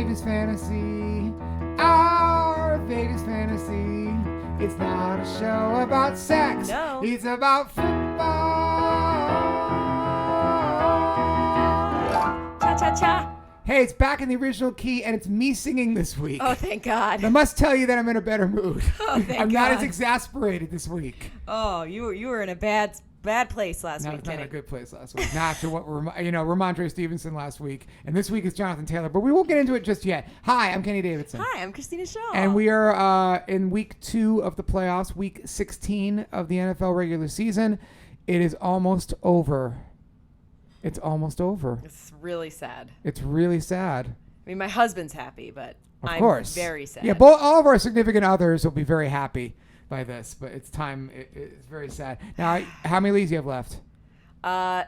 Vegas fantasy. Our Vegas fantasy. It's not a show about sex. No. It's about football. Cha cha cha. Hey, it's back in the original key, and it's me singing this week. Oh, thank God. I must tell you that I'm in a better mood. Oh, thank I'm not God. as exasperated this week. Oh, you were in a bad place last No, week, it's not Kenny. a good place last week. Not after what Ramondre Stevenson last week, and this week is Jonathan Taylor. But we won't get into it just yet. Hi, I'm Kenny Davidsen. Hi, I'm Christina Shaw. And we are in week 2 of the playoffs, week 16 of the NFL regular season. It is almost over. It's almost over. It's really sad. It's really sad. I mean, my husband's happy, but Of I'm course. very sad. Yeah, all of our significant others will be very happy by this, but it's time. It's very sad. Now, how many leagues do you have left? I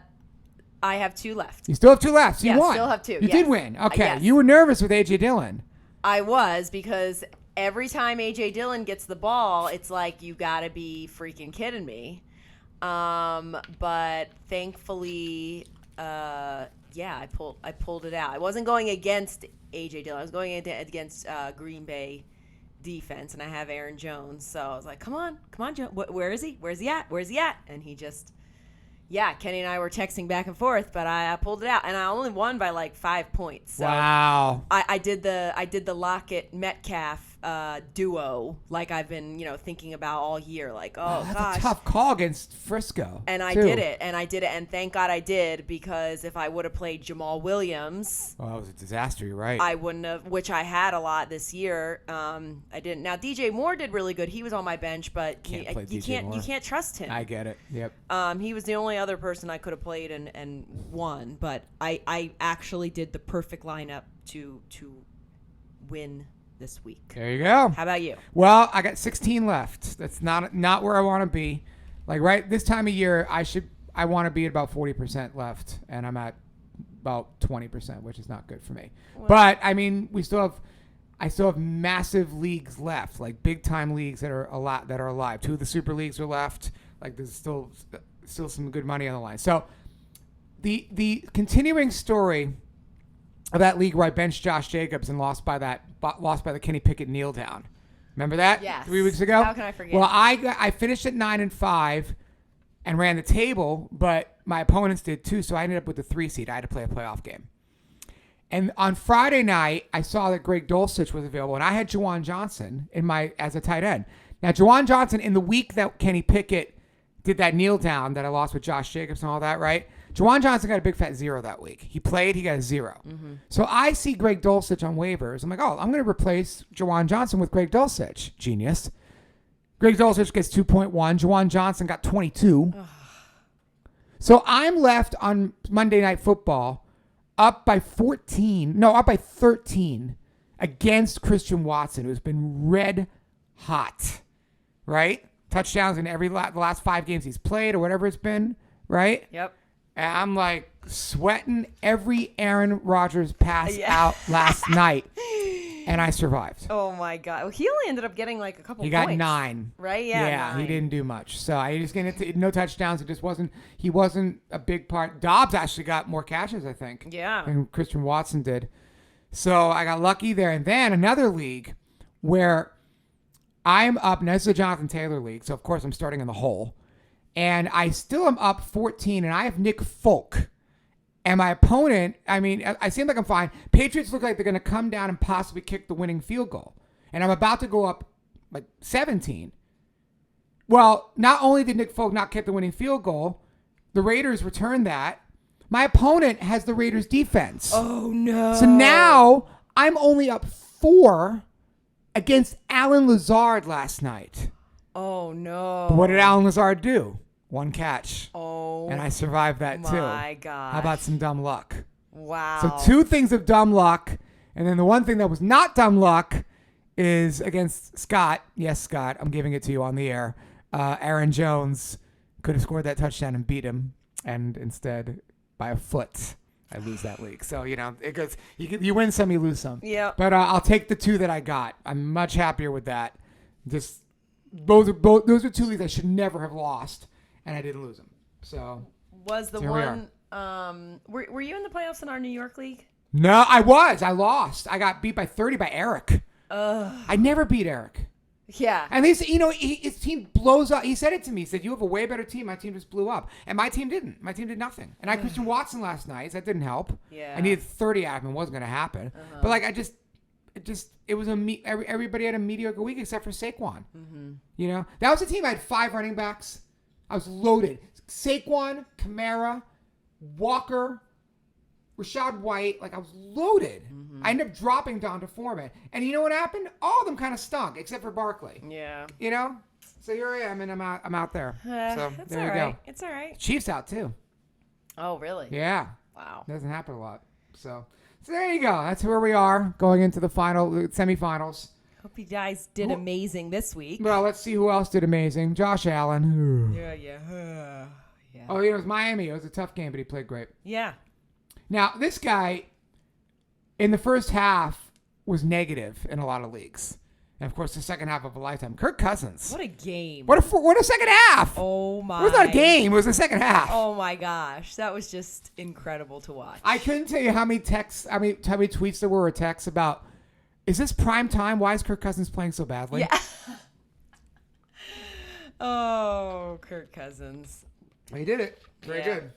have 2 left. You still have 2 left. So Yeah, you won. still have 2, You yes. did win. Okay. Yes. You were nervous with A.J. Dillon. I was, because every time A.J. Dillon gets the ball, it's like, you got to be freaking kidding me. But thankfully, I pulled it out. I wasn't going against A.J. Dillon. I was going against Green Bay defense, and I have Aaron Jones. So I was like, come on, Jones. Where is he? Where's he at? And he just, Kenny and I were texting back and forth, but I pulled it out, and I only won by like 5 points. So Wow. I did the Lockett Metcalf duo, like I've been thinking about all year. Like, That's gosh, a tough call against Frisco. and I too. did it, and thank God I did, because if I would have played Jamal Williams, Oh, that was a disaster. You're right. I wouldn't have, which I had a lot this year. I didn't. Now DJ Moore did really good. He was on my bench, but Can't play you DJ Moore. can't trust him. I get it. Yep. He was the only other person I could have played and won, but I actually did the perfect lineup to win this week. There you go. How about you? Well, I got 16 left. That's not where I want to be. Like right this time of year, I want to be at about 40% left, and I'm at about 20%, which is not good for me. Well, but I mean, I still have massive leagues left, like big time leagues that are alive. 2 of the super leagues are left. Like there's still some good money on the line. So the continuing story of that league where I benched Josh Jacobs and lost by the Kenny Pickett kneel down. Remember that? Yes. 3 weeks ago? How can I forget? Well, I finished at 9-5 and ran the table, but my opponents did too, so I ended up with the 3 seed. I had to play a playoff game. And on Friday night, I saw that Greg Dulcich was available, and I had Juwan Johnson as a tight end. Now, Juwan Johnson, in the week that Kenny Pickett did that kneel down that I lost with Josh Jacobs and all that, right? Juwan Johnson got a big fat 0 that week. He played, he got a 0. Mm-hmm. So I see Greg Dulcich on waivers. I'm like, I'm going to replace Juwan Johnson with Greg Dulcich. Genius. Greg Dulcich gets 2.1. Juwan Johnson got 22. So I'm left on Monday Night Football up by 13 against Christian Watson, who's been red hot, right? Touchdowns in the last 5 games he's played or whatever it's been, right? Yep. And I'm like sweating every Aaron Rodgers pass out last night, and I survived. Oh my God. Well, he only ended up getting like a couple. He points. got 9. Right? Yeah. Yeah, 9. he didn't do much. So I just getting no touchdowns. He wasn't a big part. Dobbs actually got more catches, I think. Yeah. And Christian Watson did. So I got lucky there. And then another league where I'm up, and this is a Jonathan Taylor league, so of course I'm starting in the hole. And I still am up 14, and I have Nick Folk. And my opponent, I seem like I'm fine. Patriots look like they're going to come down and possibly kick the winning field goal. And I'm about to go up like 17. Well, not only did Nick Folk not kick the winning field goal, the Raiders returned that. My opponent has the Raiders defense. Oh, no. So now I'm only up 4 against Alan Lazard last night. Oh, no. But what did Alan Lazard do? 1 catch. Oh, And I survived that too. my God. How about some dumb luck? Wow. So 2 things of dumb luck. And then the one thing that was not dumb luck is against Scott. Yes, Scott, I'm giving it to you on the air. Aaron Jones could have scored that touchdown and beat him. And instead, by a foot, I lose that league. So, it goes. You win some, you lose some. Yeah. But I'll take the 2 that I got. I'm much happier with that. Those are 2 leagues I should never have lost, and I didn't lose them. So was the here we one? Were you in the playoffs in our New York league? No, I was. I lost. I got beat by 30 by Eric. Ugh. I never beat Eric. Yeah. At least, his team blows up. He said it to me. He said, you have a way better team. My team just blew up. And my team didn't. My team did nothing. And I had Christian Watson last night. So that didn't help. Yeah. I needed 30 out of him. It wasn't going to happen. But, like, it was everybody had a mediocre week except for Saquon. Mm-hmm. That was a team. I had 5 running backs. I was loaded. Saquon, Kamara, Walker, Rashad White. Like, I was loaded. Mm-hmm. I ended up dropping down to Foreman. And you know what happened? All of them kind of stunk except for Barkley. Yeah. So here I am, and I'm out there. So there you go. It's all right. Chiefs out too. Oh, really? Yeah. Wow. Doesn't happen a lot. So there you go. That's where we are going into the semifinals. Hope you guys did amazing this week. Well, let's see who else did amazing. Josh Allen. Yeah. Oh, it was Miami. It was a tough game, but he played great. Yeah. Now, this guy, in the first half, was negative in a lot of leagues. And, of course, the second half of a lifetime. Kirk Cousins. What a game. What a second half. Oh, my. It was not a game. It was the second half. Oh, my gosh. That was just incredible to watch. I couldn't tell you how many tweets there were or texts about, is this prime time? Why is Kirk Cousins playing so badly? Yeah. Oh, Kirk Cousins. He did it. Very good.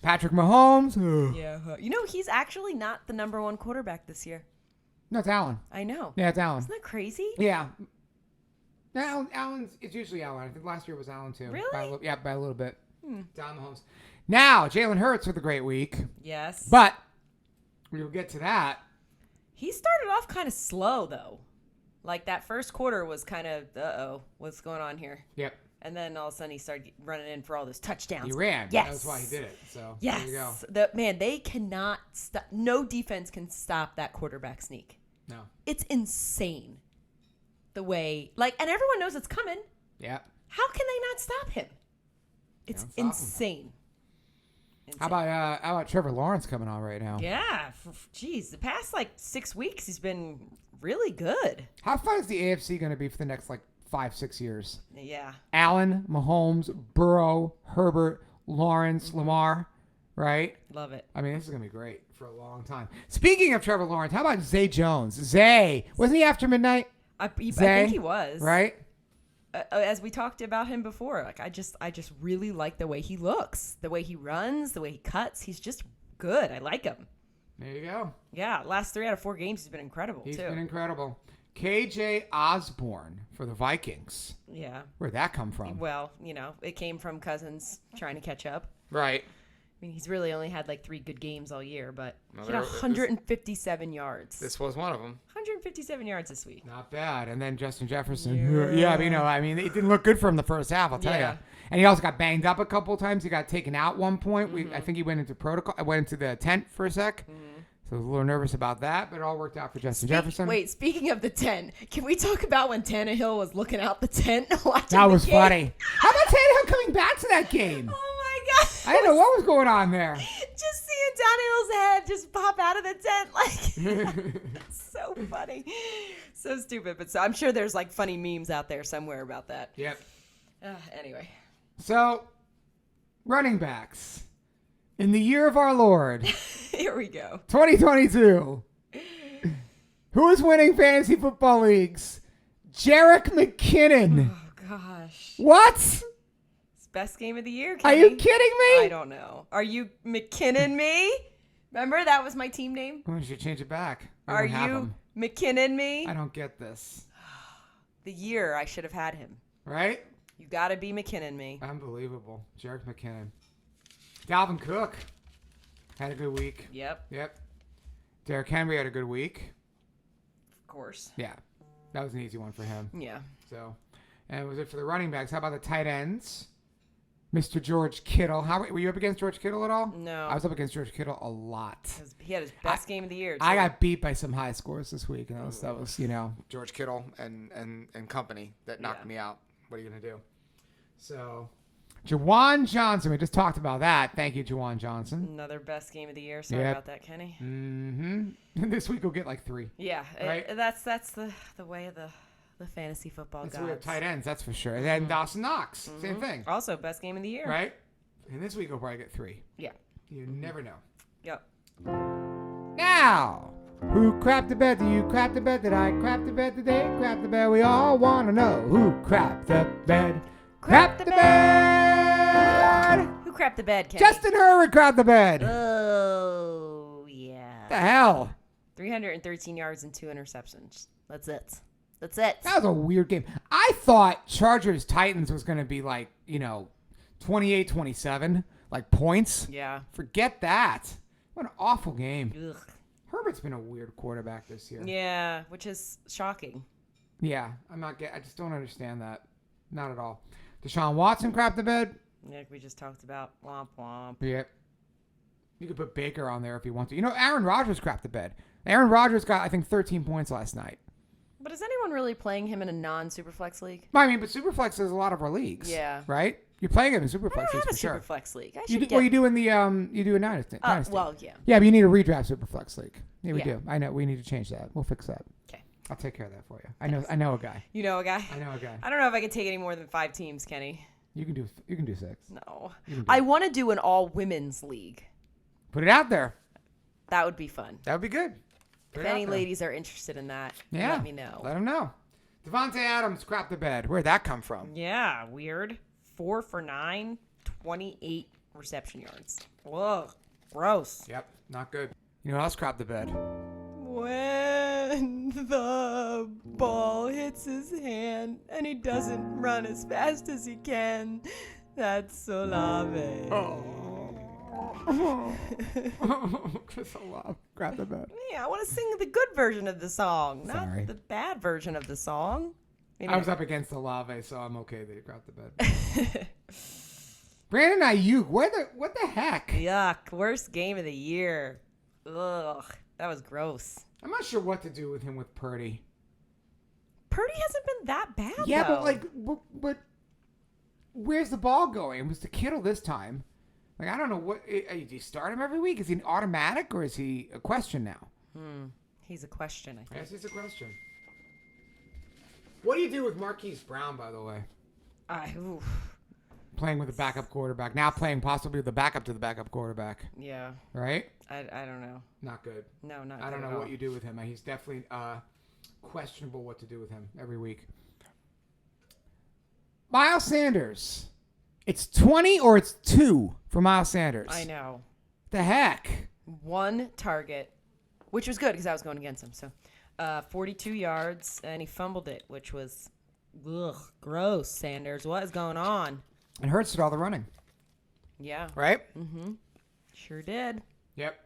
Patrick Mahomes. Yeah. He's actually not the number 1 quarterback this year. No, it's Allen. I know. Yeah, it's Allen. Isn't that crazy? Yeah. No, it's usually Allen. I think last year was Allen too. Really? By a little bit. Down Mahomes. Now, Jalen Hurts with a great week. Yes. But we'll get to that. He started off kind of slow, though. Like, that first quarter was kind of, what's going on here? Yep. And then all of a sudden he started running in for all those touchdowns. He ran. Yes. That's why he did it. So yes. There you go. They cannot stop. No defense can stop that quarterback sneak. No. It's insane. The way, and everyone knows it's coming. Yeah. How can they not stop him? It's insane. How about Trevor Lawrence coming on right now? Yeah. Geez, the past 6 weeks he's been really good. How fun is the AFC going to be for the next 5-6 years? Yeah. Allen, Mahomes, Burrow, Herbert, Lawrence, Lamar, right? Love it. I mean, this is going to be great for a long time. Speaking of Trevor Lawrence, how about Zay Jones? Zay, wasn't he after midnight? I think he was. Right? As we talked about him before, I just really like the way he looks, the way he runs, the way he cuts. He's just good. I like him. There you go. Yeah, last 3 out of 4 games he's been incredible, He's been incredible. KJ Osborne for the Vikings. Yeah. Where'd that come from? Well, it came from Cousins trying to catch up. Right. I mean, he's really only had 3 good games all year, but he had 157 yards. This was one of them. 157 yards this week. Not bad. And then Justin Jefferson. Yeah, it didn't look good for him the first half, I'll tell you. And he also got banged up a couple of times. He got taken out one point. I think he went into protocol. I went into the tent for a sec. So I was a little nervous about that, but it all worked out for Justin Jefferson. Wait, speaking of the tent, can we talk about when Tannehill was looking out the tent watching That was game? funny. How about Tannehill coming back to that game? Oh, my God. I didn't know what was going on there. Just seeing Tannehill's head just pop out of the tent. So funny. So stupid. But I'm sure there's funny memes out there somewhere about that. Yep. Anyway. So, running backs. In the year of our Lord. Here we go. 2022. Who is winning fantasy football leagues? Jarek McKinnon. Oh, gosh. What? It's best game of the year, Kenny. Are you kidding me? I don't know. Are you McKinnon me? Remember that was my team name? Why don't you change it back? Are you McKinnon me? I don't get this. The year I should have had him. Right? You got to be McKinnon me. Unbelievable. Jarek McKinnon. Dalvin Cook had a good week. Yep. Derrick Henry had a good week. Of course. Yeah. That was an easy one for him. Yeah. So, and was it for the running backs? How about the tight ends? Mr. George Kittle. Were you up against George Kittle at all? No. I was up against George Kittle a lot. He had his best game of the year, too. I got beat by some high scores this week, and that was George Kittle and company that knocked me out. What are you going to do? So, Juwan Johnson. We just talked about that. Thank you, Juwan Johnson. Another best game of the year. Sorry about that, Kenny. Mm-hmm. This week we'll get 3. Yeah. Right? That's the way of the fantasy football gods. We have tight ends, that's for sure. And then Dawson Knox. Same thing. Also, best game of the year. Right? And this week we'll probably get 3. Yeah. You never know. Yep. Now, Now, who crapped the bed? Do you crap the bed? Did I crap the bed? Did they crap the bed? We all want to know who crapped the bed. Crap the bed. Who crapped the bed, Kenny? Justin Herbert crapped the bed. Oh, yeah. The hell? 313 yards and 2 interceptions. That's it. That's it. That was a weird game. I thought Chargers-Titans was going to be like, 28-27, like points. Yeah. Forget that. What an awful game. Ugh. Herbert's been a weird quarterback this year. Yeah, which is shocking. Yeah, I just don't understand that. Not at all. Deshaun Watson crapped the bed. Like we just talked about. Womp womp. Yep. You could put Baker on there if you want to. Aaron Rodgers crapped the bed. Aaron Rodgers got, I think, 13 points last night. But is anyone really playing him in a non-Superflex league? But Superflex is a lot of our leagues. Yeah. Right? You're playing him in Superflex I don't leagues have a for sure. Superflex league. You do in the you do a Dynasty. Well, yeah. Yeah, but you need a redraft Superflex league. Yeah, we Yeah. do. I know. We need to change that. We'll fix that. Okay. I'll take care of that for you. I know a guy. You know a guy? I know a guy. I don't know if I can take any more than 5 teams, Kenny. You can do 6. No. You can do I it. want to do an all-women's league. Put it out there. That would be fun. That would be good. Put If it out any there. ladies are interested in that, Yeah. let me know. Let them know. Devontae Adams crapped the bed. Where'd that come from? Yeah, weird. 4 for 9, 28 reception yards. Whoa, gross. Yep, not good. You know what else crapped the bed? When the ball hits his hand and he doesn't run as fast as he can, that's Olave. Chris Olave crapped the bed. Yeah, I want to sing the good version of the song, Sorry. not the bad version of the song. I was up against Olave, so I'm okay that he crapped the bed. Brandon Ayuk, what the heck? Yuck, worst game of the year. Ugh, that was gross. I'm not sure what to do with him with Purdy. Purdy hasn't been that bad, Yeah, though. but where's the ball going? It was to Kittle this time. Like, I don't know do you start him every week? Is he an automatic or is he a question now? He's a question, I think. Yes, he's a question. What do you do with Marquise Brown, by the way? Oof. Playing with a backup quarterback. Now playing possibly with the backup to the backup quarterback. Yeah, Right? I don't know. Not good. No, not I don't good know at what all. you do with him. He's definitely questionable what to do with him every week. Miles Sanders. It's 20 or it's 2 for Miles Sanders. I know. The heck? 1 target, which was good because I was going against him. So, 42 yards, and he fumbled it, which was gross. Sanders, what is going on? It hurts at all the running. Yeah, Right? sure did. Yep.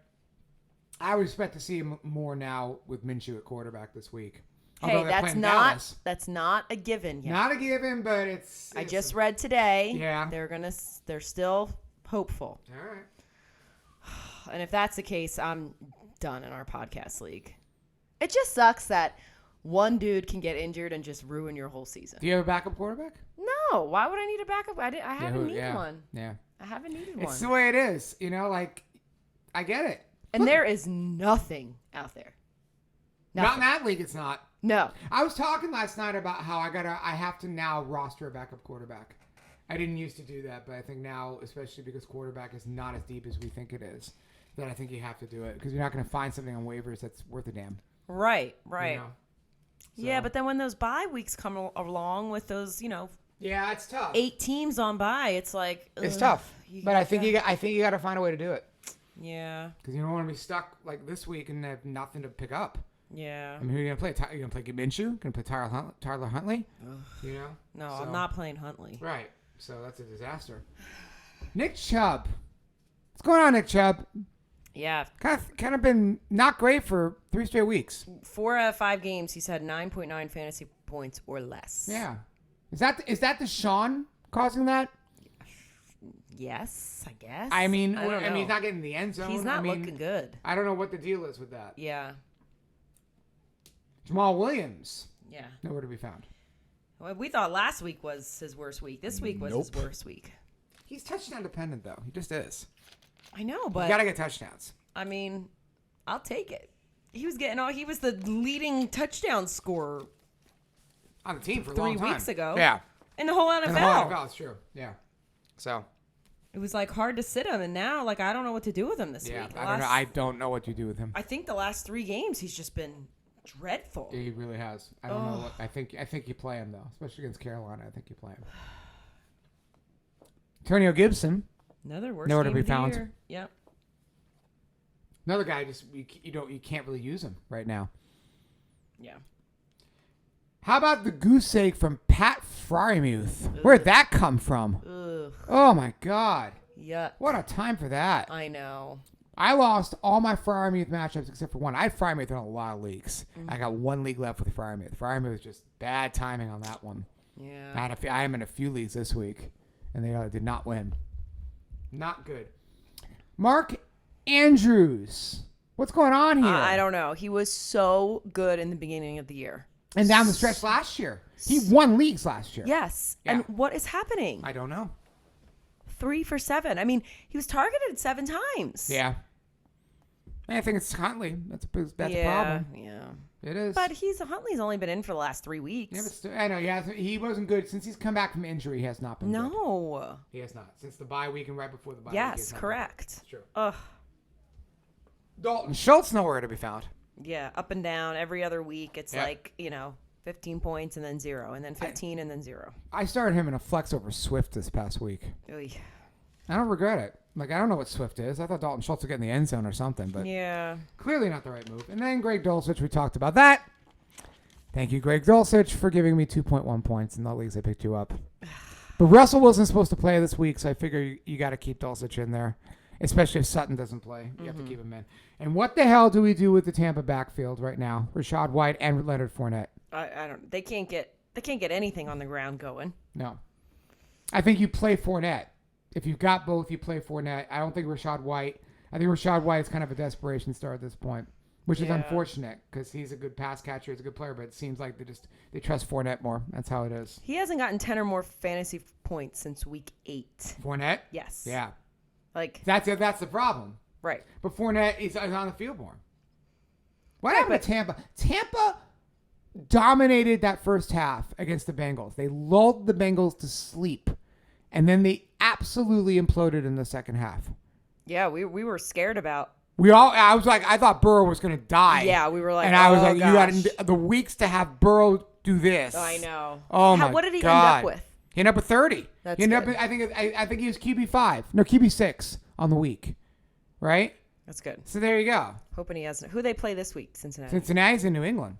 I would expect to see him more now with Minshew at quarterback this week. Hey, Although they're playing Dallas. that's not a given yet. Not a given, but it's I just read today. Yeah. They're still hopeful. all right. And if that's the case, I'm done in our podcast league. It just sucks that one dude can get injured and just ruin your whole season. Do you have a backup quarterback? No, why would I need a backup? I haven't needed one. Yeah. I haven't needed It's one. the way it is. I get it. And there is nothing out there. Not in Nothing. that league, it's not. No. I was talking last night about how I have to now roster a backup quarterback. I didn't used to do that, but I think now, especially because quarterback is not as deep as we think it is, that I think you have to do it because you're not going to find something on waivers that's worth a damn. Right. You know? Yeah, So- but then when those bye weeks come along with those, Yeah, it's tough. 8 teams on bye, it's like It's ugh, tough, but I gotta- think you got to find a way to do it Yeah. because you don't want to be stuck like this week and have nothing to pick up. Yeah. I mean, who are you gonna play? You gonna play Minshew? Gonna play Tyler Huntley? You know? No, So- I'm not playing Huntley. Right. So that's a disaster. Nick Chubb. What's going on, Nick Chubb? Yeah. Kind of been not great for 3 straight weeks. 4 out of 5 games, he's had 9.9 fantasy points or less. Yeah. Is that the Sean causing that? Yes, I guess. I mean, don't know. he's not getting the end zone. He's not looking good. I don't know what the deal is with that. Yeah. Jamal Williams, Yeah. nowhere to be found. Well, we thought last week was his worst week. This week was his worst week. He's touchdown dependent though. He just is. I know, You but gotta get touchdowns. I mean, I'll take it. He was the leading touchdown scorer On the team for a 3 long time. weeks ago. Yeah. in the whole NFL. In the whole NFL, it's true. Yeah. So. It was like hard to sit him, and now like I don't know what to do with him this week. I don't know what to do with him. I think the last 3 games he's just been dreadful. He really has. I don't know what. I think you play him though, especially against Carolina. I think you play him. Antonio Gibson. Another worst Nowhere game to be of the found. year. Yep. Another guy just you can't really use him right now. Yeah. How about the goose egg from Pat Frymuth? Where'd that come from? Ugh. Oh my God. Yeah. What a time for that. I know. I lost all my Frymuth matchups except for one. I had Frymuth in a lot of leagues. Mm-hmm. I got 1 league left with Frymuth. Frymuth was just bad timing on that one. Yeah. I am in a few leagues this week, and they did not win. Not good. Mark Andrews. What's going on here? I don't know. He was so good in the beginning of the year. And down the stretch last year. He won leagues last year. Yes. Yeah. And what is happening? I don't know. 3 for 7. I mean, he was targeted 7 times. Yeah. I think it's Huntley. That's a problem. Yeah. It is. But Huntley's only been in for the last 3 weeks. Yeah, but still, I know. He wasn't good. Since he's come back from injury, he has not been good. No. He has not. Since the bye week and right before the bye week. Yes, correct. It's true. Ugh. Dalton Schultz nowhere to be found. Yeah, up and down every other week. It's Yeah. like, 15 points and then 0, and then 15 and then 0. I started him in a flex over Swift this past week. Oy. I don't regret it. Like, I don't know what Swift is. I thought Dalton Schultz would get in the end zone or something, but Yeah. clearly not the right move. And then Greg Dulcich, we talked about that. Thank you, Greg Dulcich, for giving me 2.1 points in the leagues I picked you up. But Russell Wilson's supposed to play this week, so I figure you got to keep Dulcich in there, especially if Sutton doesn't play. You have to keep him in. And what the hell do we do with the Tampa backfield right now? Rashad White and Leonard Fournette. I don't. They can't get anything on the ground going. No. I think you play Fournette. If you've got both, you play Fournette. I don't think Rashad White. I think Rashad White is kind of a desperation start at this point, which is unfortunate because he's a good pass catcher, he's a good player, but it seems like they trust Fournette more. That's how it is. He hasn't gotten 10 or more fantasy points since week 8. Fournette? Yes. Yeah. Like That's the problem. right. But Fournette is on the field more. What happened to Tampa? Tampa dominated that first half against the Bengals. They lulled the Bengals to sleep, and then they absolutely imploded in the second half. Yeah, we were scared about. I thought Burrow was going to die. Yeah, we were like, and I was like, gosh. you got the weeks to have Burrow do this. I know. Oh my God. What did he end up with? He ended up with 30. That's he ended good. up. I think he was QB5. No, QB6 on the week, right? That's good. So there you go. Hoping he has. Who they play this week? Cincinnati. Cincinnati's in New England.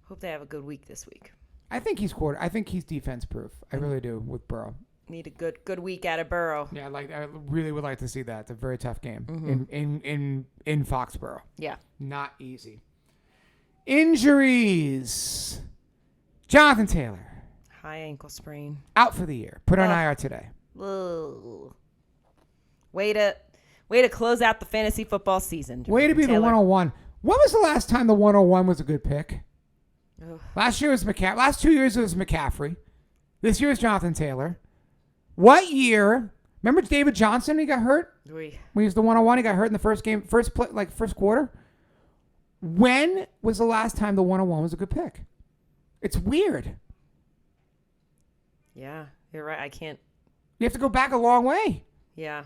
Hope they have a good week this week. I think he's defense proof. I really do with Burrow. Need a good week out of Burrow. Yeah, I really would like to see that. It's a very tough game in Foxborough. Yeah. Not easy. Injuries. Jonathan Taylor High ankle sprain. out for the year. Put on IR today. Ugh. Way to close out the fantasy football season. Way to be Taylor. the 101. When was the last time the 101 was a good pick? Ugh. Last year was McCaffrey. Last 2 years it was McCaffrey. This year is Jonathan Taylor. What year? Remember David Johnson? He got hurt Oy. when he was the 101. He got hurt in the first game, first quarter. When was the last time the 101 was a good pick? It's weird. Yeah, you're right. I can't. You have to go back a long way. Yeah.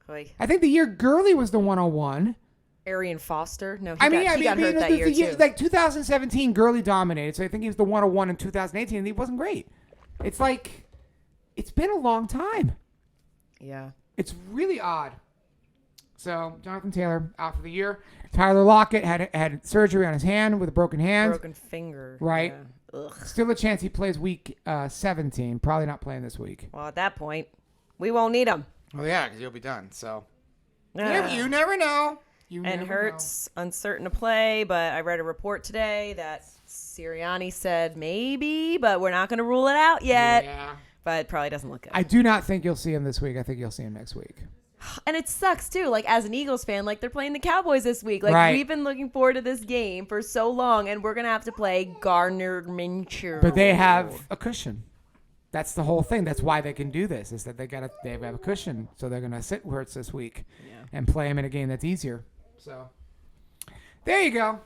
Oy. I think the year Gurley was the 101. Arian Foster. No, he got hurt that year too. Like 2017, Gurley dominated. So I think he was the 101 in 2018, and he wasn't great. It's like, it's been a long time. Yeah. It's really odd. So Jonathan Taylor out for the year. Tyler Lockett had surgery on his hand with a broken hand. Broken finger. Right. Yeah. Ugh. Still a chance he plays week 17. Probably not playing this week. Well, at that point, we won't need him. Well, yeah, because you'll be done. So you Ugh. never know. And Hurts uncertain to play, but I read a report today that Sirianni said maybe, but we're not going to rule it out yet. Yeah. But it probably doesn't look good. I do not think you'll see him this week. I think you'll see him next week. And it sucks too. Like as an Eagles fan, like they're playing the Cowboys this week. Like Right. we've been looking forward to this game for so long, and we're gonna have to play Gardner Minshew. But they have a cushion. That's the whole thing. That's why they can do this. Is that they have a cushion, so they're gonna sit Hurts this week and play him in a game that's easier. So there you go.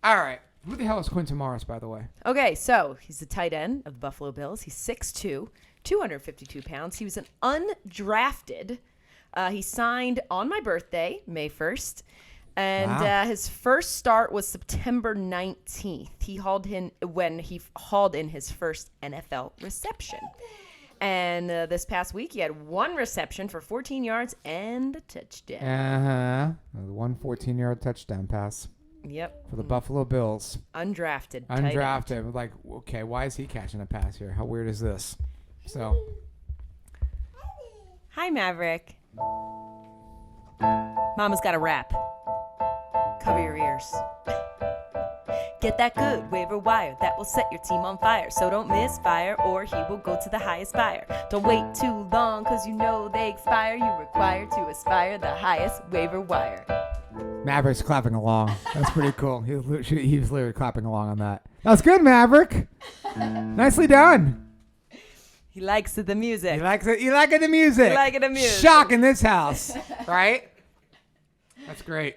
All right. Who the hell is Quinton Morris, by the way? Okay, so he's the tight end of the Buffalo Bills. He's 6'2", 252 pounds. He was an undrafted. He signed on my birthday, May 1st. And his first start was September 19th. He hauled in his first NFL reception. And this past week, he had one reception for 14 yards and a touchdown. One 14-yard touchdown pass. Yep. For the Buffalo Bills. Undrafted. Like, okay, why is he catching a pass here? How weird is this? So. Hi, Maverick. Mama's got a rap. Cover your ears. Get that good waiver wire that will set your team on fire. So don't misfire or he will go to the highest buyer. Don't wait too long cause you know they expire. You're required to aspire the highest waiver wire. Maverick's clapping along. That's pretty cool. He was literally clapping along on that. That's good, Maverick. Nicely done. He likes the music. He likes it. You like the music. You like the music. Shock in this house, right? That's great.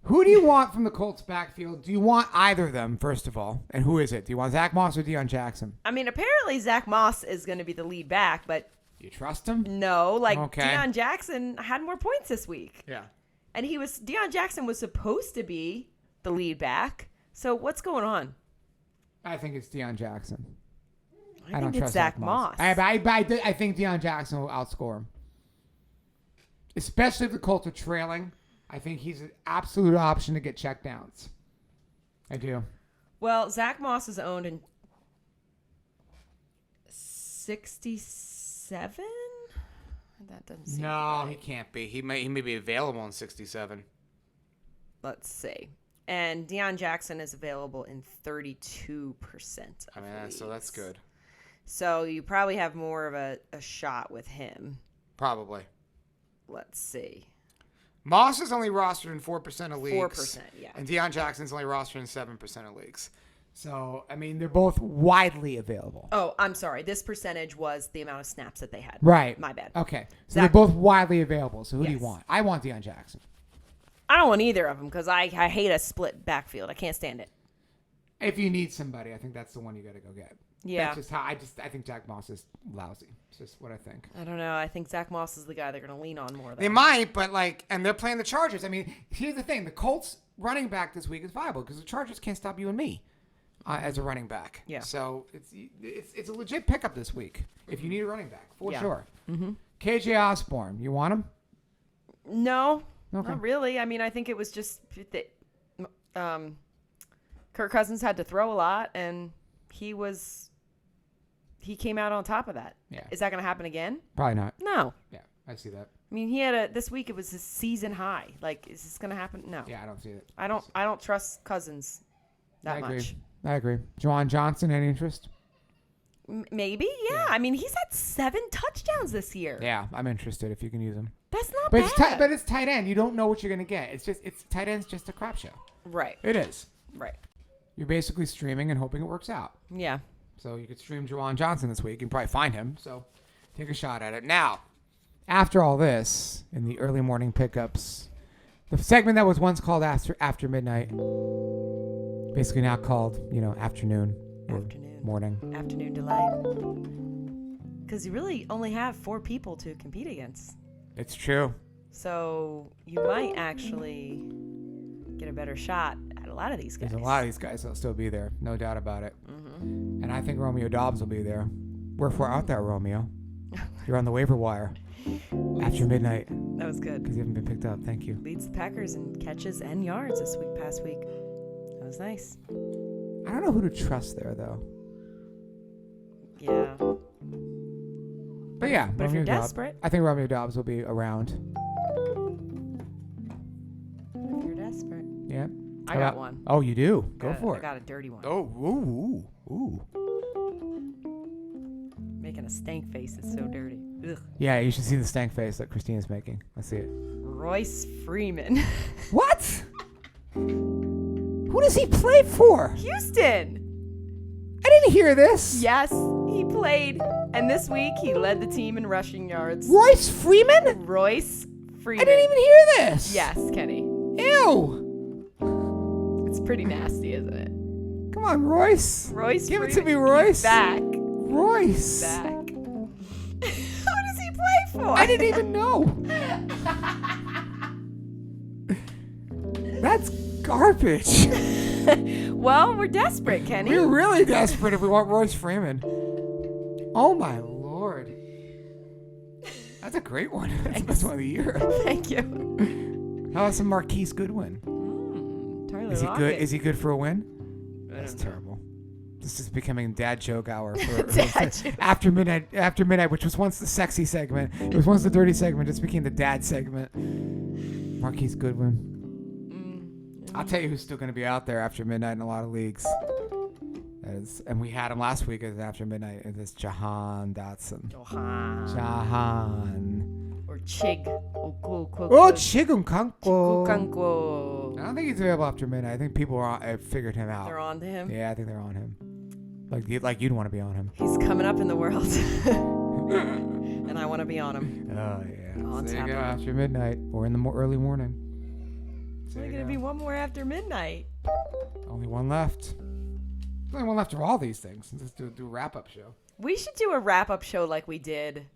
Who do you want from the Colts backfield? Do you want either of them, first of all? And who is it? Do you want Zach Moss or Deion Jackson? I mean, apparently Zach Moss is going to be the lead back, but... You trust him? No, Deion Jackson had more points this week. Yeah. And Deion Jackson was supposed to be the lead back. So what's going on? I think it's Deion Jackson. I think it's Zach Moss. I think Deion Jackson will outscore him. Especially if the Colts are trailing. I think he's an absolute option to get checkdowns. I do. Well, Zach Moss is owned in 67? That doesn't seem right. He can't be. He may be available in 67. Let's see. And Deion Jackson is available in 32% of leagues. So that's good. So you probably have more of a shot with him. Probably. Let's see. Moss is only rostered in 4% of leagues. 4%, yeah. And Deion Jackson's only rostered in 7% of leagues. So, I mean, they're both widely available. Oh, I'm sorry. This percentage was the amount of snaps that they had. Right. My bad. Okay. So they're both widely available. So who do you Yes. want? I want Deion Jackson. I don't want either of them because I hate a split backfield. I can't stand it. If you need somebody, I think that's the one you got to go get. Yeah. That's just how I think Zach Moss is lousy. It's just what I think. I don't know. I think Zach Moss is the guy they're going to lean on more. They might, but and they're playing the Chargers. I mean, here's the thing. The Colts running back this week is viable because the Chargers can't stop you and me as a running back. Yeah. So it's a legit pickup this week if you need a running back, for sure. Mm-hmm. KJ Osborne, you want him? No, Okay. not really. I mean, I think it was just that Kirk Cousins had to throw a lot, and he came out on top of that. Yeah. Is that going to happen again? Probably not. No. Yeah, I see that. I mean, this week it was his season high. Like, is this going to happen? No. Yeah, I don't see it. I don't trust Cousins that much. I agree. Juwan Johnson, any interest? Maybe, yeah. I mean, he's had 7 touchdowns this year. Yeah, I'm interested if you can use him. That's not But bad. it's tight end. You don't know what you're gonna get. It's tight end's just a crap show. Right. It is. Right. You're basically streaming and hoping it works out. Yeah. So you could stream Juwan Johnson this week. You can probably find him. So take a shot at it. Now, after all this, in the early morning pickups, the segment that was once called after midnight, basically now called afternoon. Morning. Afternoon delight. Because you really only have 4 people to compete against. It's true. So you might actually get a better shot at a lot of these guys. There's a lot of these guys that'll still be there. No doubt about it. Mm-hmm. And I think Romeo Dobbs will be there. Wherefore art thou, Romeo? You're on the waiver wire. After midnight. That was good. Because you haven't been picked up. Thank you. Leads the Packers in catches and yards past week. That was nice. I don't know who to trust there, though. Yeah. But yeah, But if you're desperate. I think Romeo Dobbs will be around. If you're desperate. Yeah. I got one. Oh, you do? Go for it. I got a dirty one. Oh, ooh. Making a stank face is so dirty. Ugh. Yeah, you should see the stank face that Christina's making. Let's see it. Royce Freeman. What? Who does he play for? Houston. I didn't hear this. Yes, he played. And this week, he led the team in rushing yards. Royce Freeman? Royce Freeman. I didn't even hear this. Yes, Kenny. Ew. It's pretty nasty, isn't it? Come on, Royce. Royce Give Freeman. it to me, Royce. He's back. Royce. Back. Who does he play for? I didn't even know. That's garbage. Well, we're desperate, Kenny. We're really desperate if we want Royce Freeman. Oh my Lord. That's a great one. That's the best one of the year. Thank you. How about some Marquise Goodwin? Tyler Is he Lockett. good? Is he good for a win? I That's don't know. terrible. This is becoming dad joke hour Dad joke. after midnight. After midnight, which was once the sexy segment. It was once the dirty segment. Just became the dad segment. Marquise Goodwin. I'll tell you who's still going to be out there after midnight in a lot of leagues. And we had him last week as after midnight. It's Jahan Dotson. Jahan. Or Chig. Chigunkangpo. Kukanko. I don't think he's available after midnight. I think people have figured him out. They're on to him. Yeah, I think they're on him. Like you'd want to be on him. He's coming up in the world. And I want to be on him. Oh, yeah. On So there top you go, of it. after midnight or in the early morning. There's only going to be one more after midnight. Only one left. Only one left of all these things. Let's do a wrap-up show. We should do a wrap-up show like we did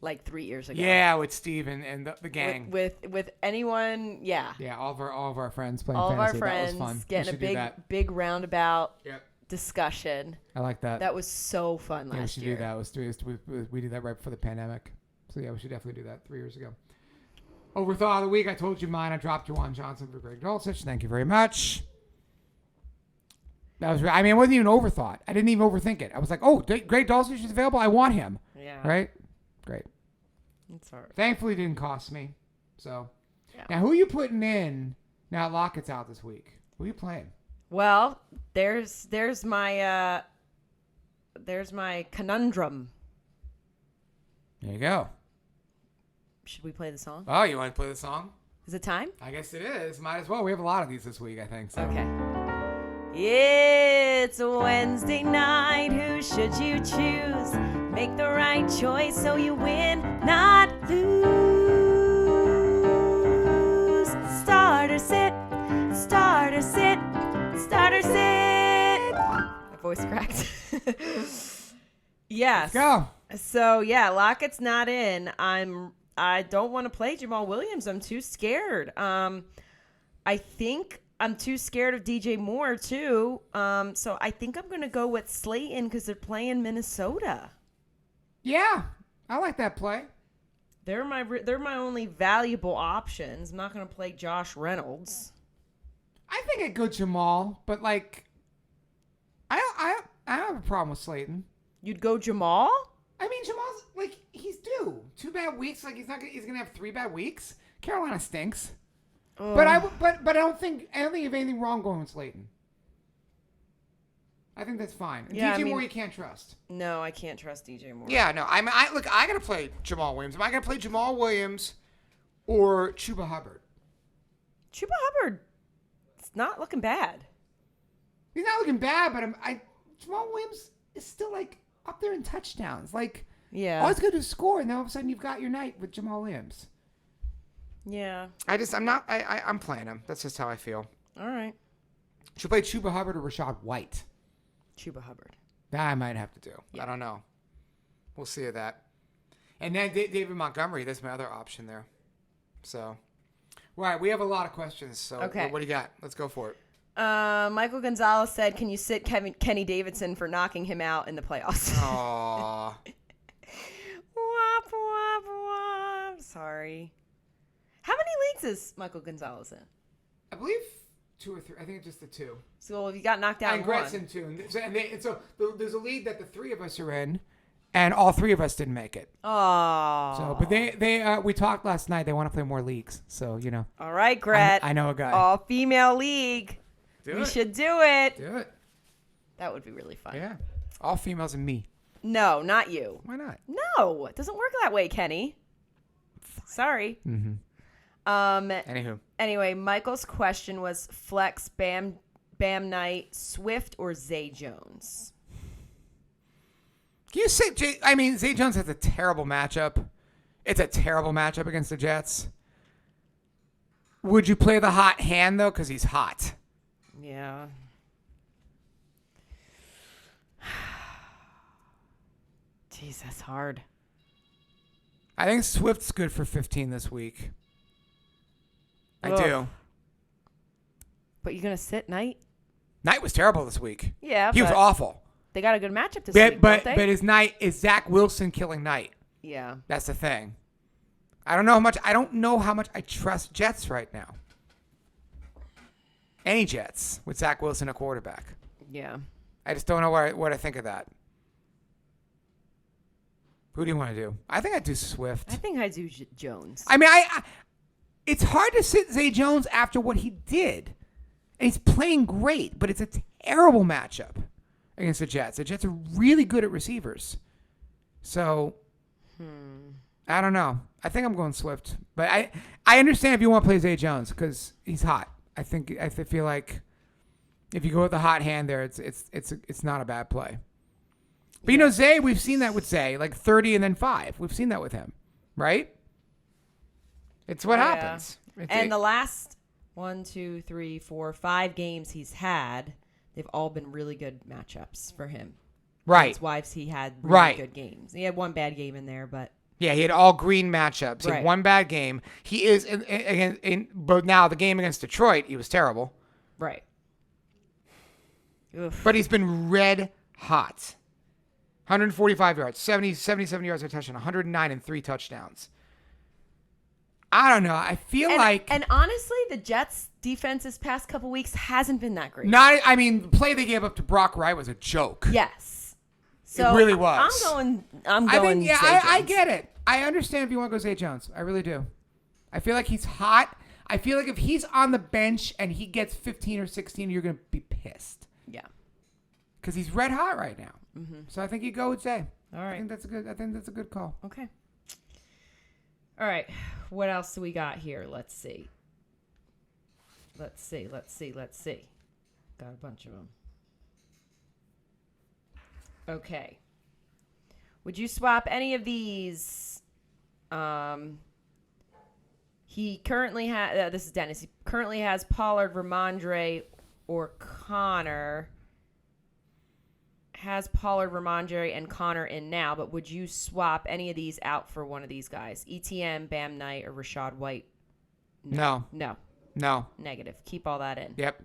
like 3 years ago. Yeah, with Steve and the gang. With anyone, yeah. Yeah, all of our friends playing All of our fantasy. friends That was fun. getting a We should do that. big roundabout Yep. discussion. I like that. That was so fun Yeah, we last should year. do that. It was 3 years. We did that right before the pandemic. So yeah, we should definitely do that 3 years ago. Overthought of the week. I told you mine. I dropped Juwan Johnson for Greg Dulcich. Thank you very much. That was. I mean, it wasn't even overthought. I didn't even overthink it. I was like, oh, Greg Dulcich is available. I want him. Yeah. Right. Great. It's all right. Thankfully, it didn't cost me. So Yeah. now, who are you putting in? Now Lockett's out this week. Who are you playing? Well, there's my conundrum. There you go. Should we play the song? Oh, you want to play the song? Is it time? I guess it is. Might as well. We have a lot of these this week, I think. So. Okay. It's a Wednesday night. Who should you choose? Make the right choice so you win, not lose. Starter sit, starter sit, starter sit. My voice cracked. Yes. Let's go. So yeah, Lockett's not in. I don't want to play Jamal Williams. I'm too scared. I think I'm too scared of DJ Moore too. So I think I'm gonna go with Slayton because they're playing Minnesota. Yeah, I like that play. They're my only valuable options. I'm not gonna play Josh Reynolds. I think I'd go Jamal, but like, I have a problem with Slayton. You'd go Jamal? I mean, Jamal's like he's due 2 bad weeks. Like he's gonna have 3 bad weeks. Carolina stinks. But I don't think you have anything wrong going with Slayton. I think that's fine. Yeah, DJ Moore you can't trust. No, I can't trust DJ Moore. Yeah, no. I gotta play Jamal Williams. Am I gonna play Jamal Williams or Chuba Hubbard? Chuba Hubbard, it's not looking bad. He's not looking bad, but Jamal Williams is still like up there in touchdowns. Like, Yeah. all he's gonna do is score, and then all of a sudden you've got your night with Jamal Williams. Yeah. I'm playing him. That's just how I feel. All right. Should play Chuba Hubbard or Rashad White. Chuba Hubbard. That I might have to do. Yeah. I don't know. We'll see of that. And then David Montgomery, that's my other option there. So, right, we have a lot of questions. So, Okay. what do you got? Let's go for it. Michael Gonzalez said, "Can you sit Kenny Davidsen for knocking him out in the playoffs?" Aww. Wop, wop, wop. Sorry. How many leagues is Michael Gonzalez in? I believe 2 or 3. I think it's just the 2. So if you got knocked out And in one. Gretchen too. And so there's a league that the 3 of us are in, and all 3 of us didn't make it. Oh. So, but we talked last night. They want to play more leagues. So All right, Gret. I know a guy. All female league. We should do it. Do it. That would be really fun. Yeah. All females and me. No, not you. Why not? No, it doesn't work that way, Kenny. Sorry. Mm-hmm. Anywho. Anyway, Michael's question was flex Bam Knight, Swift, or Zay Jones? Can you say? Zay Jones has a terrible matchup. It's a terrible matchup against the Jets. Would you play the hot hand though? Because he's hot. Yeah. Jeez, that's hard. I think Swift's good for 15 this week. I do. But you're going to sit Knight? Knight was terrible this week. Yeah, He was awful. They got a good matchup this week, But don't they? is Zach Wilson killing Knight? Yeah. That's the thing. I don't know how much I trust Jets right now. Any Jets with Zach Wilson a quarterback. Yeah. I just don't know what I think of that. Who do you want to do? I think I'd do Swift. I think I'd do Jones. I mean, it's hard to sit Zay Jones after what he did. And he's playing great, but it's a terrible matchup against the Jets. The Jets are really good at receivers. So, I don't know. I think I'm going Swift. But I understand if you want to play Zay Jones because he's hot. I feel like if you go with the hot hand there, it's not a bad play. But, you know, Zay, we've seen that with Zay, like 30 and then 5. We've seen that with him, right? It's what happens. And the last 1, 2, 3, 4, 5 games he's had, they've all been really good matchups for him. Right. That's why he had really good games. He had one bad game in there, but... Yeah, he had all green matchups. He had one bad game. He is, but now the game against Detroit, he was terrible. Right. Oof. But he's been red hot. 145 yards, 77 yards of touchdown, 109 and 3 touchdowns. I don't know. I feel like... And honestly, the Jets' defense this past couple weeks hasn't been that great. The play they gave up to Brock Wright was a joke. Yes. So it really was. I'm going Zay Jones. I get it. I understand if you want to go Zay Jones. I really do. I feel like he's hot. I feel like if he's on the bench and he gets 15 or 16, you're going to be pissed. Yeah. Because he's red hot right now. Mm-hmm. So I think you go with Zay. All right. I think that's a good call. Okay. All right. What else do we got here? Let's see. Got a bunch of them. Okay. Would you swap any of these? He currently has, this is Dennis. He currently has Pollard, Ramondre, or Connor. Has Pollard, Ramondre, and Connor in now, but would you swap any of these out for one of these guys? ETN, Bam Knight, or Rashad White? No. Negative. Keep all that in. Yep.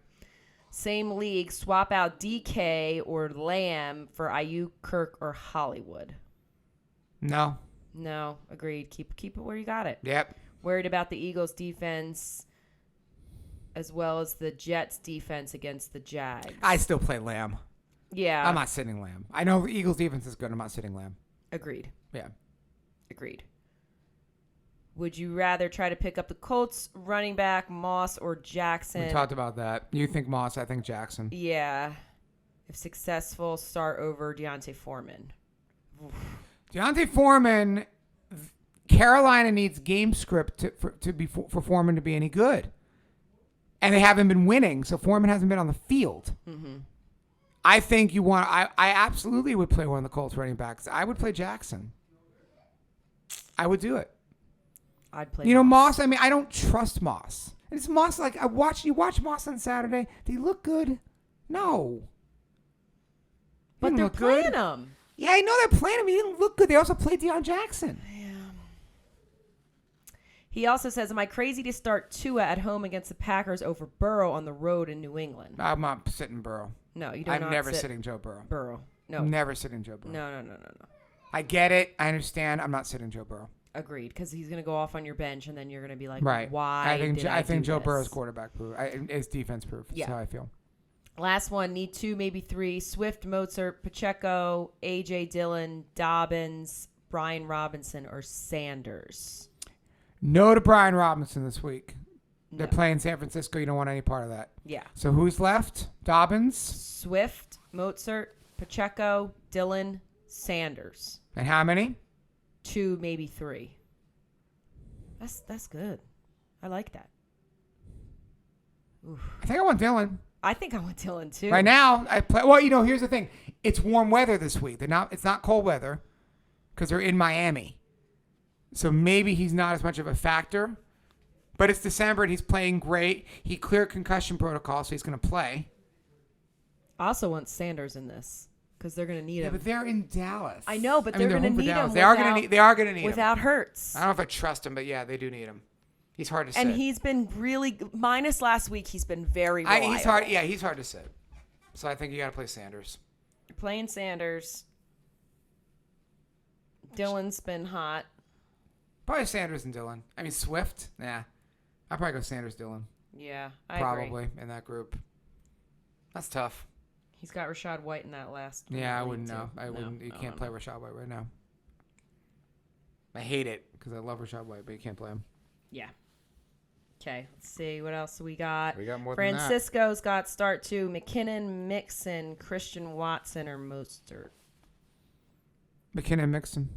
Same league, swap out DK or Lamb for Ayuk, Kirk, or Hollywood. No. Agreed. Keep it where you got it. Yep. Worried about the Eagles' defense as well as the Jets' defense against the Jags. I still play Lamb. Yeah. I'm not sitting Lamb. I know the Eagles' defense is good. I'm not sitting Lamb. Agreed. Yeah. Agreed. Would you rather try to pick up the Colts running back, Moss, or Jackson? We talked about that. You think Moss, I think Jackson. Yeah. If successful, start over Deontay Foreman. Deontay Foreman, Carolina needs game script for Foreman to be any good. And they haven't been winning, so Foreman hasn't been on the field. Mm-hmm. I think I absolutely would play one of the Colts running backs. I would play Jackson. I would do it. I'd play Moss. I mean, I don't trust Moss. And it's Moss like you watch Moss on Saturday. Did he look good? No. But they're playing him. Yeah, I know they're playing him. He didn't look good. They also played Deion Jackson. Yeah. He also says, am I crazy to start Tua at home against the Packers over Burrow on the road in New England? I'm not sitting Burrow. No, you don't. I'm never sitting Joe Burrow. No. I'm never sitting Joe Burrow. No. I get it. I understand. I'm not sitting Joe Burrow. Agreed, because he's going to go off on your bench, and then you're going to be like, right. Why? I think Joe Burrow's quarterback proof. Is defense proof. That's how I feel. Last one, need 2, maybe 3. Swift, Mozart, Pacheco, A.J. Dillon, Dobbins, Brian Robinson, or Sanders. No to Brian Robinson this week. They're playing San Francisco. You don't want any part of that. Yeah. So who's left? Dobbins? Swift, Mozart, Pacheco, Dillon, Sanders. And how many? 2, maybe 3. That's good. I like that. Oof. I think I want Dillon. I think I want Dillon too. Right now, I play. Well, here's the thing. It's warm weather this week. It's not cold weather because they're in Miami. So maybe he's not as much of a factor. But it's December and he's playing great. He cleared concussion protocol, so he's going to play. I also want Sanders in this because they're going to need Yeah, him. but they're in Dallas. I know, but they're going to home for need Dallas. him. They are going to need him without Hurts. I don't know if I trust him, but yeah, they do need him. He's hard to sit. And he's been really minus last week. He's been very reliable. He's hard. Yeah, he's hard to sit. So I think you got to play Sanders. You're playing Sanders. Dylan's been hot. Probably Sanders and Dylan. I mean Swift. Nah, I'll probably go Sanders, Dylan. Yeah, I probably agree. in that group. That's tough. He's got Rashad White in that last. Yeah, I wouldn't know. Too. I wouldn't. You can't play Rashad White right now. I hate it because I love Rashad White, but you can't play him. Yeah. Okay, let's see what else we got. We got more Francisco's got start two. McKinnon, Mixon, Christian Watson, or Mostert. McKinnon, Mixon.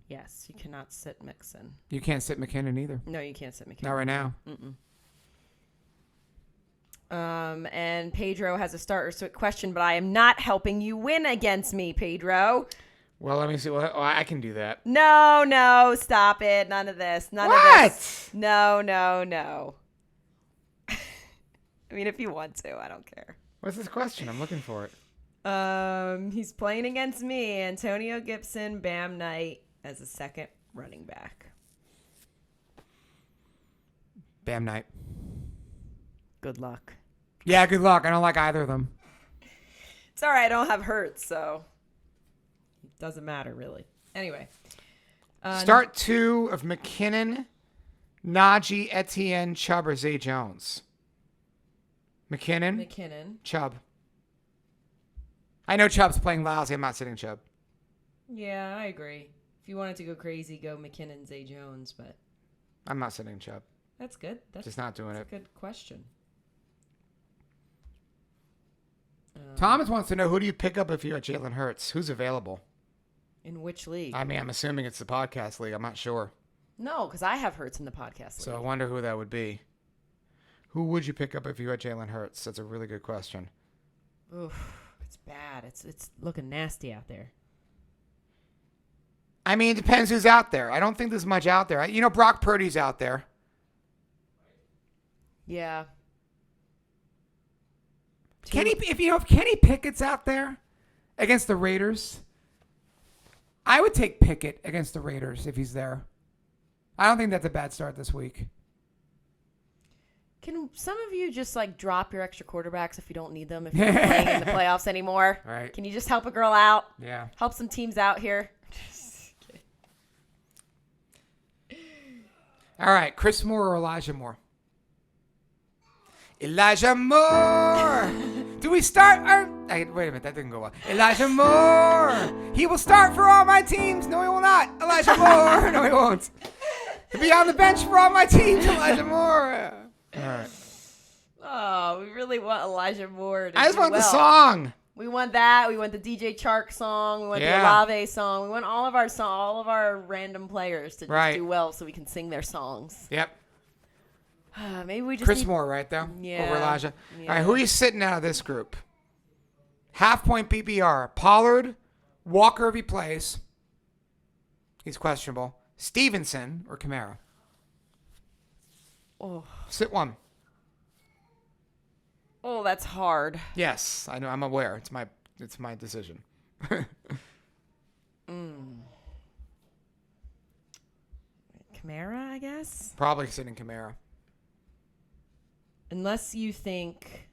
Yes, you cannot sit Mixon. You can't sit McKinnon either. No, you can't sit McKinnon. Not right now. And Pedro has a starter question, but I am not helping you win against me, Pedro. Well, let me see. Well, I can do that. No, stop it. None of this. None of this. No. I mean, if you want to, I don't care. What's this question? I'm looking for it. He's playing against me, Antonio Gibson, Bam Knight as a second running back. Bam Knight. Good luck. Yeah, good luck. I don't like either of them. It's all right. I don't have Hurts, so it doesn't matter, really. Anyway. Start two of McKinnon, Najee, Etienne, Chubb, or Zay Jones. McKinnon. Chubb. I know Chubb's playing lousy. I'm not sitting Chubb. Yeah, I agree. If you wanted to go crazy, go McKinnon, Zay Jones, but I'm not sitting Chubb. That's good. That's just not doing it. That's a good question. Thomas wants to know, who do you pick up if you're at Jalen Hurts? Who's available? In which league? I mean, I'm assuming it's the podcast league. I'm not sure. No, because I have Hurts in the podcast league. So I wonder who that would be. Who would you pick up if you had Jalen Hurts? That's a really good question. Oof, it's bad. It's looking nasty out there. I mean, it depends who's out there. I don't think there's much out there. You know, Brock Purdy's out there. Yeah. If Kenny Pickett's out there against the Raiders, I would take Pickett against the Raiders if he's there. I don't think that's a bad start this week. Can some of you just drop your extra quarterbacks if you don't need them, if you're not playing in the playoffs anymore? Right. Can you just help a girl out? Yeah. Help some teams out here. All right, Chris Moore or Elijah Moore? Elijah Moore! Do we start wait a minute, that didn't go well. Elijah Moore! He will start for all my teams. No, he will not. Elijah Moore! No, he won't. He'll be on the bench for all my teams. Elijah Moore! All right. Oh, we really want Elijah Moore to I just do want well. the song. We want that. We want the DJ Chark song. We want the Olave song. We want all of our random players to just do well so we can sing their songs. Yep. Maybe we just Chris Moore, right, though? Yeah. Over Elijah. Yeah. All right, who are you sitting out of this group? Half-point PPR. Pollard, Walker if he plays. He's questionable. Stevenson or Kamara? Oh. Sit one. Oh, that's hard. Yes, I know. I'm aware. It's my decision. Kamara, I guess? Probably sitting Kamara. Unless you think...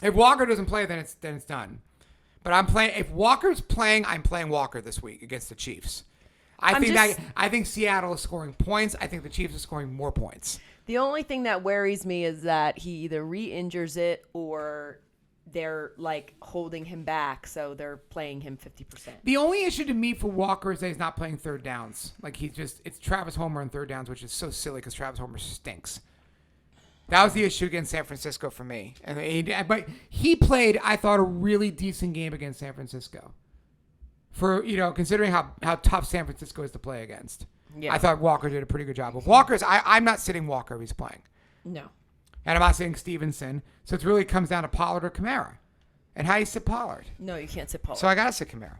If Walker doesn't play, then it's done. But I'm playing. If Walker's playing, I'm playing Walker this week against the Chiefs. I think Seattle is scoring points. I think the Chiefs are scoring more points. The only thing that worries me is that he either re-injures it or they're holding him back, so they're playing him 50%. The only issue to me for Walker is that he's not playing third downs. It's Travis Homer on third downs, which is so silly because Travis Homer stinks. That was the issue against San Francisco for me. But he played, I thought, a really decent game against San Francisco. For, considering how tough San Francisco is to play against. Yeah. I thought Walker did a pretty good job. With Walker's, I'm not sitting Walker if he's playing. No. And I'm not sitting Stevenson. So it really comes down to Pollard or Kamara. And how you sit Pollard. No, you can't sit Pollard. So I got to sit Kamara.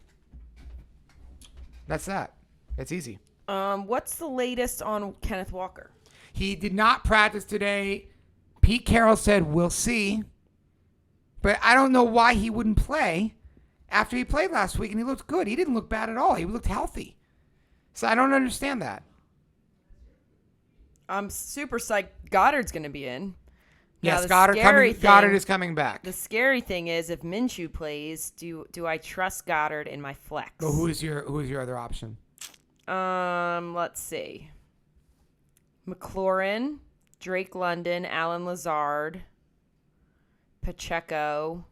That's that. It's easy. What's the latest on Kenneth Walker? He did not practice today. Pete Carroll said, we'll see. But I don't know why he wouldn't play. after he played last week, and he looked good. He didn't look bad at all. He looked healthy. So I don't understand that. I'm super psyched Goddard's going to be in. Yes, Now, Goddard is coming back. The scary thing is if Minshew plays, do I trust Goddard in my flex? But who's your other option? Let's see. McLaurin, Drake London, Alan Lazard, Pacheco.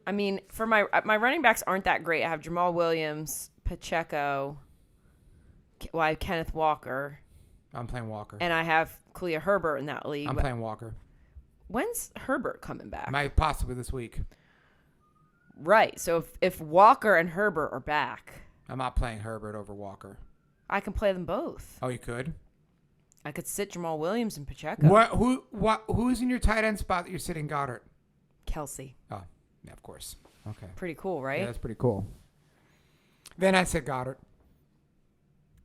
I mean, for my running backs aren't that great. I have Jamal Williams, Pacheco, I have Kenneth Walker. I'm playing Walker. And I have Khalil Herbert in that league. I'm playing Walker. When's Herbert coming back? Possibly this week. Right. So if Walker and Herbert are back, I'm not playing Herbert over Walker. I can play them both. Oh, you could? I could sit Jamal Williams and Pacheco. Who's in your tight end spot that you're sitting Goddard? Kelsey. Oh, yeah, of course. Okay. Pretty cool, right? Yeah, that's pretty cool. Then I said Goddard.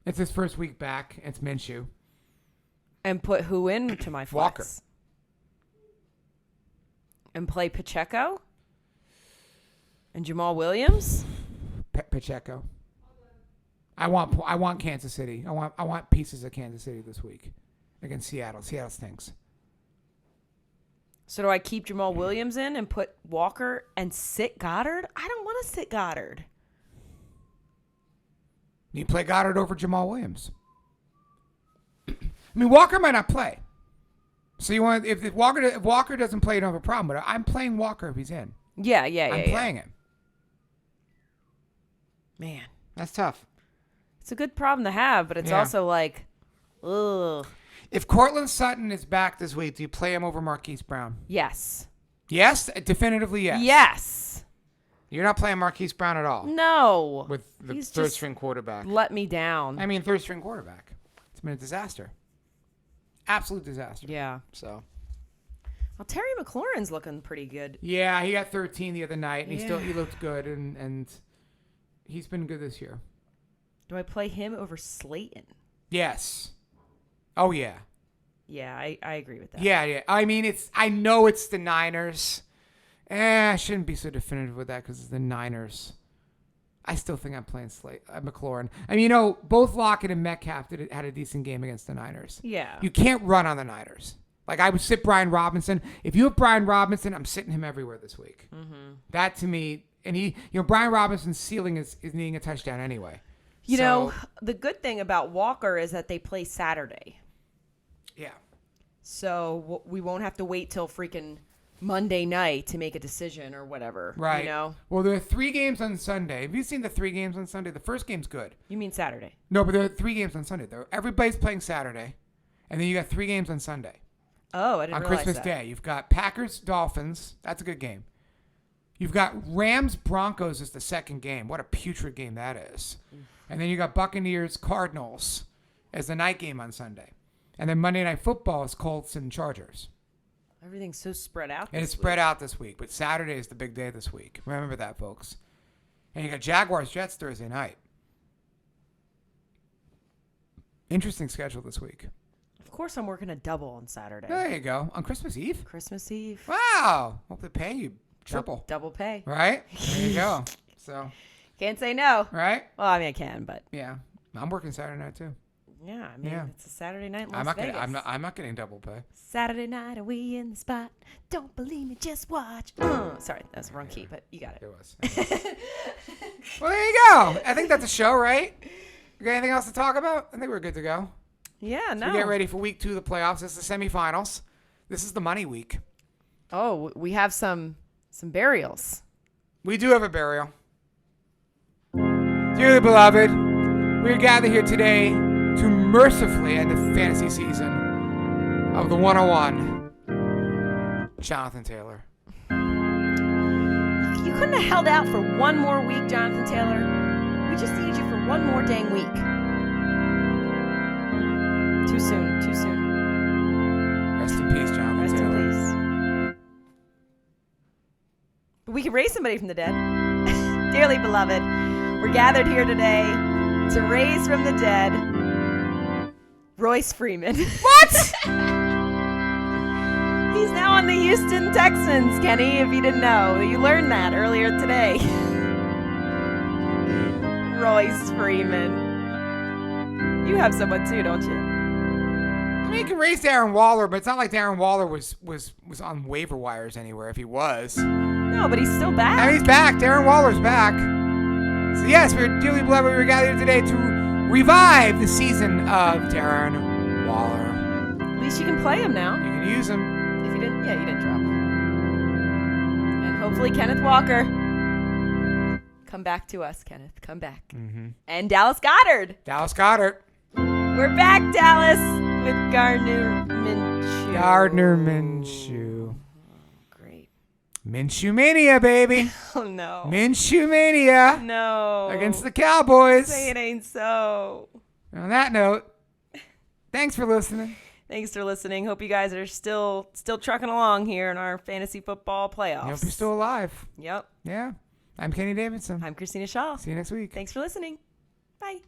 It's his first week back. It's Minshew. And put who in to my flex? Walker. And play Pacheco? And Jamal Williams? Pacheco. I want Kansas City. I want pieces of Kansas City this week against Seattle. Seattle stinks. So do I keep Jamal Williams in and put Walker and sit Goddard? I don't want to sit Goddard. You play Goddard over Jamal Williams. I mean, Walker might not play. So you want if Walker doesn't play, you don't have a problem. But I'm playing Walker if he's in. Yeah. I'm playing him. Man, that's tough. It's a good problem to have, but it's also like, ugh. If Cortland Sutton is back this week, do you play him over Marquise Brown? Yes. Yes? Definitively yes. Yes. You're not playing Marquise Brown at all? No. With the third-string quarterback. Let me down. I mean, third-string quarterback. It's been a disaster. Absolute disaster. Yeah. So. Well, Terry McLaurin's looking pretty good. Yeah, he got 13 the other night, and he looked good, and he's been good this year. Do I play him over Slayton? Yes. Oh, yeah. Yeah, I agree with that. Yeah. I mean, I know it's the Niners. I shouldn't be so definitive with that because it's the Niners. I still think I'm playing McLaurin. I mean, both Lockett and Metcalf had a decent game against the Niners. Yeah. You can't run on the Niners. Like, I would sit Brian Robinson. If you have Brian Robinson, I'm sitting him everywhere this week. Mm-hmm. That, to me, and Brian Robinson's ceiling is needing a touchdown anyway. You know, the good thing about Walker is that they play Saturday. Yeah. So we won't have to wait till freaking Monday night to make a decision or whatever. Right. You know? Well, there are 3 games on Sunday. Have you seen the 3 games on Sunday? The first game's good. You mean Saturday? No, but there are 3 games on Sunday. Everybody's playing Saturday, and then you got 3 games on Sunday. Oh, I didn't realize that. On Christmas Day. You've got Packers-Dolphins. That's a good game. You've got Rams-Broncos as the second game. What a putrid game that is. And then you got Buccaneers-Cardinals as the night game on Sunday. And then Monday Night Football is Colts and Chargers. Everything's so spread out. And it's spread out this week, but Saturday is the big day this week. Remember that, folks. And you got Jaguars-Jets Thursday night. Interesting schedule this week. Of course I'm working a double on Saturday. There you go. On Christmas Eve? Christmas Eve. Wow. Hope they pay you triple. Double pay. Right? There you go. So... Can't say no. Right? Well, I mean, I can, but... Yeah. I'm working Saturday night, too. Yeah, I mean, it's a Saturday night in Las Vegas. I'm not getting double pay. Saturday night, are we in the spot? Don't believe me, just watch. Sorry, that was the wrong key, but you got it. It was. Well, there you go. I think that's a show, right? You got anything else to talk about? I think we're good to go. Yeah, no. We get ready for week 2 of the playoffs. This is the semifinals. This is the money week. Oh, we have some burials. We do have a burial. Dearly beloved, we are gathered here today to mercifully end the fantasy season of the 101, Jonathan Taylor. You couldn't have held out for one more week, Jonathan Taylor. We just need you for one more dang week. Too soon. Rest in peace, Jonathan Taylor. Rest in peace. But we can raise somebody from the dead. Dearly beloved, we're gathered here today to raise from the dead Royce Freeman. What? He's now on the Houston Texans, Kenny, if you didn't know. You learned that earlier today. Royce Freeman. You have someone too, don't you? I mean, you can raise Darren Waller, but it's not like Darren Waller was on waiver wires anywhere. If he was, no, but he's still back. and he's back. Darren Waller's back. So yes, we're dearly beloved. We were gathered today to revive the season of Darren Waller. At least you can play him now. You can use him. If you didn't, you didn't drop him. And hopefully Kenneth Walker. Come back to us, Kenneth. Come back. Mm-hmm. And Dallas Goedert. Dallas Goedert. We're back, Dallas, with Gardner Minshew. Gardner Minshew. Great. Minshew Mania, baby. Oh, no. Minshew Mania. No. Against the Cowboys. Say it ain't so. On that note, thanks for listening. Thanks for listening. Hope you guys are still trucking along here in our fantasy football playoffs. I hope you're still alive. Yep. Yeah. I'm Kenny Davidsen. I'm Christina Shaw. See you next week. Thanks for listening. Bye.